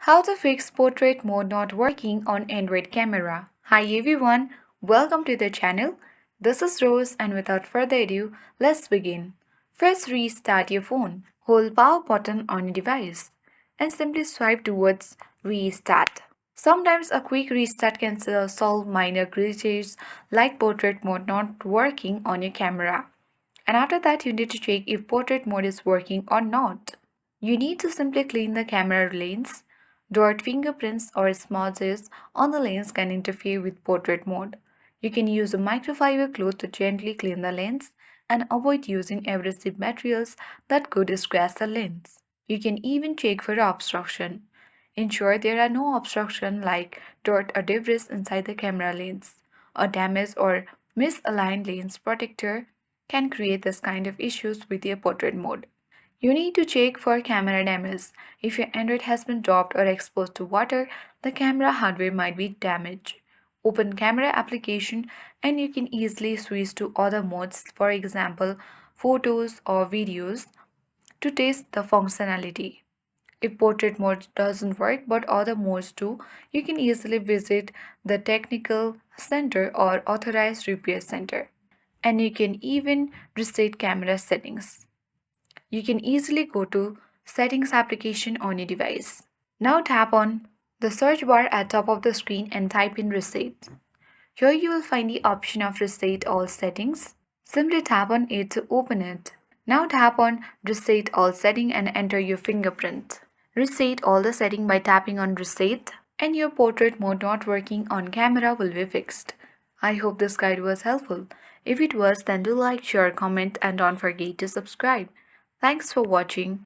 How to fix portrait mode not working on Android camera. Hi everyone, welcome to the channel. This is Rose and without further ado, let's begin. First restart your phone. Hold power button on your device and simply swipe towards restart. Sometimes a quick restart can solve minor glitches like portrait mode not working on your camera. And after that you need to check if portrait mode is working or not. You need to simply clean the camera lens. Dirt, fingerprints, or smudges on the lens can interfere with portrait mode. You can use a microfiber cloth to gently clean the lens and avoid using abrasive materials that could scratch the lens. You can even check for obstruction. Ensure there are no obstruction like dirt or debris inside the camera lens. A damaged or misaligned lens protector can create this kind of issues with your portrait mode. You need to check for camera damage. If your Android has been dropped or exposed to water, the camera hardware might be damaged. Open camera application and you can easily switch to other modes, for example, photos or videos, to test the functionality. If portrait mode doesn't work but other modes do, you can easily visit the technical center or authorized repair center. And you can even reset camera settings. You can easily go to Settings application on your device. Now tap on the search bar at top of the screen and type in Reset. Here you will find the option of Reset All Settings. Simply tap on it to open it. Now tap on Reset All Setting and enter your fingerprint. Reset all the setting by tapping on Reset and your portrait mode not working on camera will be fixed. I hope this guide was helpful. If it was, then do like, share, comment and don't forget to subscribe. Thanks for watching.